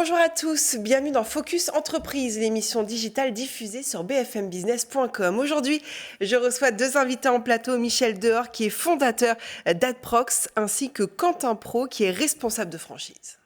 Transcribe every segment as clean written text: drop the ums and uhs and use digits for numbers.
Bonjour à tous, bienvenue dans Focus Entreprise, l'émission digitale diffusée sur bfmbusiness.com. Aujourd'hui, je reçois deux invités en plateau, Michel Dehors qui est fondateur d'Adprox ainsi que Quentin Pro qui est responsable de franchise.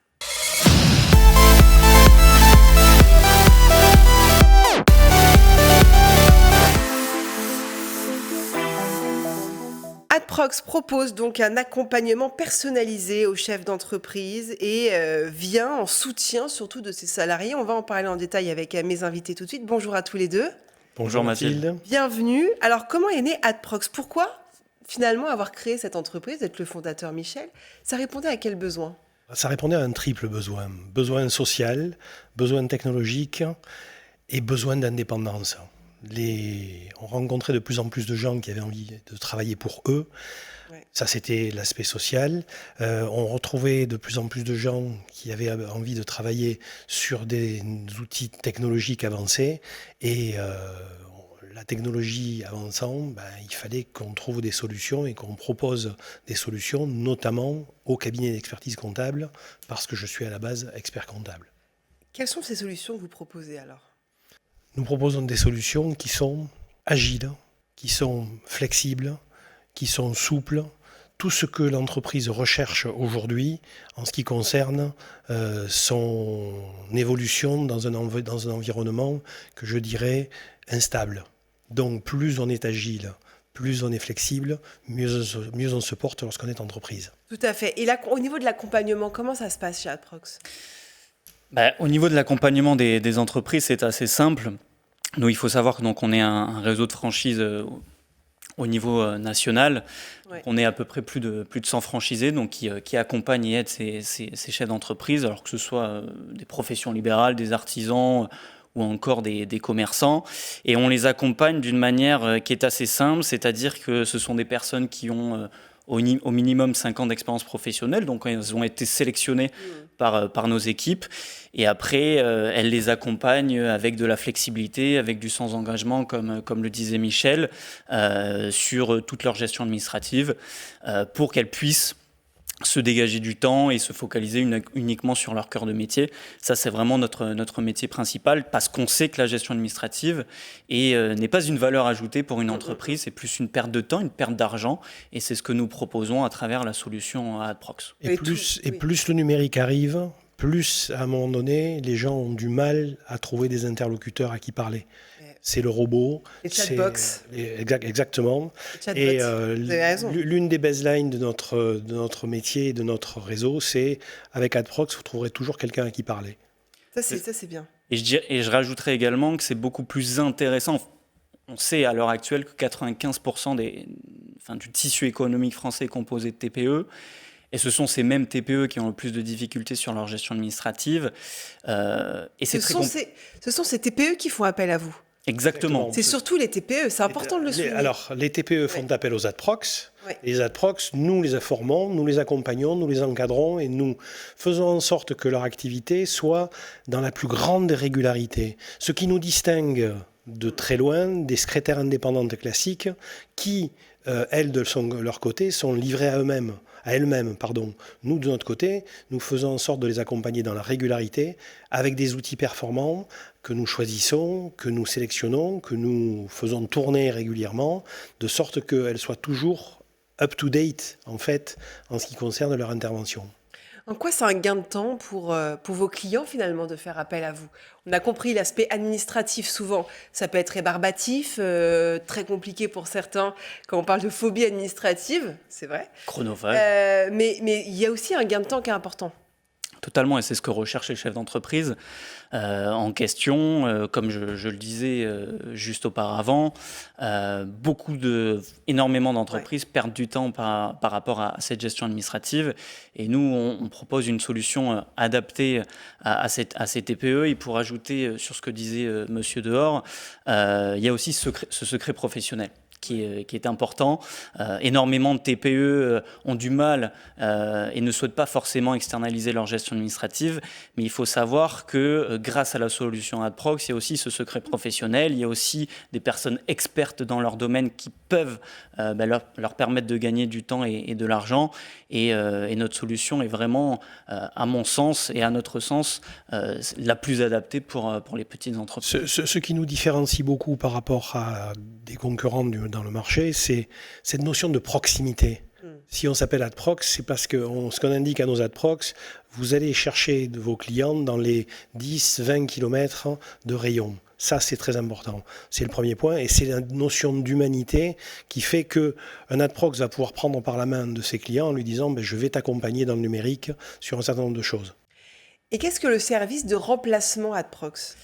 Adprox propose donc un accompagnement personnalisé aux chefs d'entreprise et vient en soutien surtout de ses salariés. On va en parler en détail avec mes invités tout de suite. Bonjour à tous les deux. Bonjour Mathilde. Bienvenue. Alors comment est né Adprox ? Pourquoi finalement avoir créé cette entreprise, être le fondateur Michel ? Ça répondait à quel besoin ? Ça répondait à un triple besoin. Besoin social, besoin technologique et besoin d'indépendance. On rencontrait de plus en plus de gens qui avaient envie de travailler pour eux. Ouais. Ça, c'était l'aspect social. On retrouvait de plus en plus de gens qui avaient envie de travailler sur des outils technologiques avancés. Et la technologie avançant, il fallait qu'on trouve des solutions et qu'on propose des solutions, notamment au cabinet d'expertise comptable, parce que je suis à la base expert comptable. Quelles sont ces solutions que vous proposez alors ? Nous proposons des solutions qui sont agiles, qui sont flexibles, qui sont souples. Tout ce que l'entreprise recherche aujourd'hui en ce qui concerne son évolution dans un environnement que je dirais instable. Donc plus on est agile, plus on est flexible, mieux on se porte lorsqu'on est entreprise. Tout à fait. Et là, au niveau de l'accompagnement, comment ça se passe chez Adprox ? Au niveau de l'accompagnement des entreprises, c'est assez simple. Nous, il faut savoir que donc, on est un réseau de franchise au niveau national. Ouais. On est à peu près plus de 100 franchisés donc, qui accompagnent et aident ces chefs d'entreprise, alors que ce soit des professions libérales, des artisans ou encore des commerçants. Et on les accompagne d'une manière qui est assez simple, c'est-à-dire que ce sont des personnes qui ont au minimum 5 ans d'expérience professionnelle, donc elles ont été sélectionnées par nos équipes. Et après, elles les accompagnent avec de la flexibilité, avec du sans-engagement, comme le disait Michel, sur toute leur gestion administrative, pour qu'elles puissent se dégager du temps et se focaliser uniquement sur leur cœur de métier. Ça, c'est vraiment notre métier principal, parce qu'on sait que la gestion administrative n'est pas une valeur ajoutée pour une entreprise, c'est plus une perte de temps, une perte d'argent, et c'est ce que nous proposons à travers la solution Adprox. Et plus le numérique arrive, plus, à un moment donné, les gens ont du mal à trouver des interlocuteurs à qui parler. C'est le robot. Les chatbox. Exactement. Et l'une des baselines de notre métier et de notre réseau, c'est avec Adprox, vous trouverez toujours quelqu'un à qui parler. Ça, c'est bien. Et je rajouterais également que c'est beaucoup plus intéressant. On sait à l'heure actuelle que 95% du tissu économique français est composé de TPE. Et ce sont ces mêmes TPE qui ont le plus de difficultés sur leur gestion administrative. Ce sont ces TPE qui font appel à vous. Exactement. C'est surtout les TPE, c'est important de le souligner. Alors, les TPE font appel aux Adprox. Les Adprox, nous les informons, nous les accompagnons, nous les encadrons et nous faisons en sorte que leur activité soit dans la plus grande régularité. Ce qui nous distingue de très loin des secrétaires indépendantes classiques qui, elles, de leur côté, sont livrées à elles-mêmes. Nous, de notre côté, nous faisons en sorte de les accompagner dans la régularité avec des outils performants que nous choisissons, que nous sélectionnons, que nous faisons tourner régulièrement, de sorte qu'elles soient toujours up-to-date, en fait, en ce qui concerne leur intervention. En quoi c'est un gain de temps pour vos clients, finalement, de faire appel à vous ? On a compris l'aspect administratif, souvent. Ça peut être rébarbatif, très compliqué pour certains, quand on parle de phobie administrative, c'est vrai. Chronophage. Mais il y a aussi un gain de temps qui est important. Totalement, et c'est ce que recherchent les chefs d'entreprise en question. Comme je le disais juste auparavant, énormément d'entreprises perdent du temps par rapport à cette gestion administrative. Et nous, on propose une solution adaptée à ces TPE. Et pour ajouter sur ce que disait Monsieur Dehors, il y a aussi ce secret professionnel qui est important. Énormément de TPE ont du mal et ne souhaitent pas forcément externaliser leur gestion administrative, mais il faut savoir que grâce à la solution Adprox, il y a aussi ce secret professionnel, il y a aussi des personnes expertes dans leur domaine qui peuvent leur permettre de gagner du temps et de l'argent. Et notre solution est vraiment, à mon sens et à notre sens, la plus adaptée pour les petites entreprises. Ce qui nous différencie beaucoup par rapport à des concurrents dans le marché, c'est cette notion de proximité. Si on s'appelle Adprox, c'est parce que ce qu'on indique à nos Adprox, vous allez chercher de vos clients dans les 10-20 km de rayon. Ça, c'est très important. C'est le premier point. Et c'est la notion d'humanité qui fait qu'un Adprox va pouvoir prendre par la main de ses clients en lui disant je vais t'accompagner dans le numérique sur un certain nombre de choses. Et qu'est-ce que le service de remplacement Adprox ?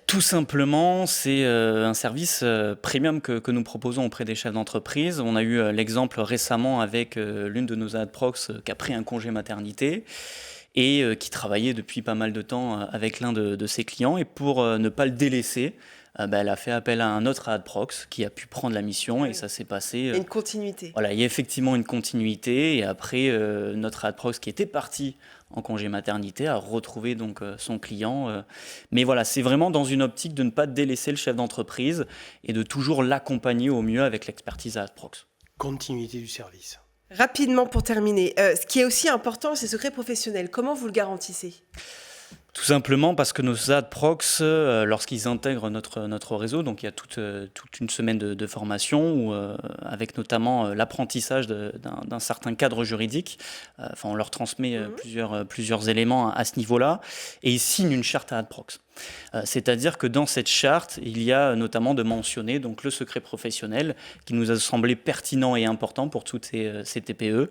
Tout simplement, c'est un service premium que nous proposons auprès des chefs d'entreprise. On a eu l'exemple récemment avec l'une de nos Adprox qui a pris un congé maternité et qui travaillait depuis pas mal de temps avec l'un de ses clients. Et pour ne pas le délaisser, elle a fait appel à un autre Adprox qui a pu prendre la mission et ça s'est passé. Il y a une continuité. Voilà, il y a effectivement une continuité. Et après, notre Adprox qui était parti en congé maternité a retrouvé donc son client. Mais voilà, c'est vraiment dans une optique de ne pas délaisser le chef d'entreprise et de toujours l'accompagner au mieux avec l'expertise Adprox. Continuité du service. Rapidement pour terminer, ce qui est aussi important, c'est le secret professionnel. Comment vous le garantissez ? Tout simplement parce que nos Adprox, lorsqu'ils intègrent notre réseau, donc il y a toute une semaine de formation, où, avec notamment l'apprentissage d'un certain cadre juridique, on leur transmet plusieurs éléments à ce niveau-là, et ils signent une charte à Adprox. C'est-à-dire que dans cette charte, il y a notamment de mentionner donc, le secret professionnel qui nous a semblé pertinent et important pour toutes ces TPE.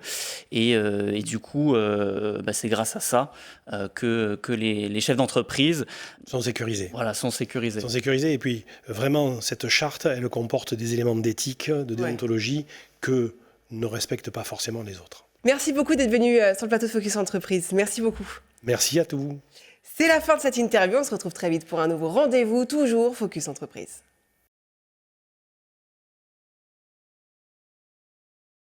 Et du coup, c'est grâce à ça que les chefs d'entreprise sont sécurisés. Voilà, sont sécurisés. Sont sécurisés. Et puis, vraiment, cette charte, elle comporte des éléments d'éthique, de déontologie que ne respectent pas forcément les autres. Merci beaucoup d'être venu sur le plateau de Focus Entreprise. Merci beaucoup. Merci à tous. C'est la fin de cette interview. On se retrouve très vite pour un nouveau rendez-vous, toujours Focus Entreprise.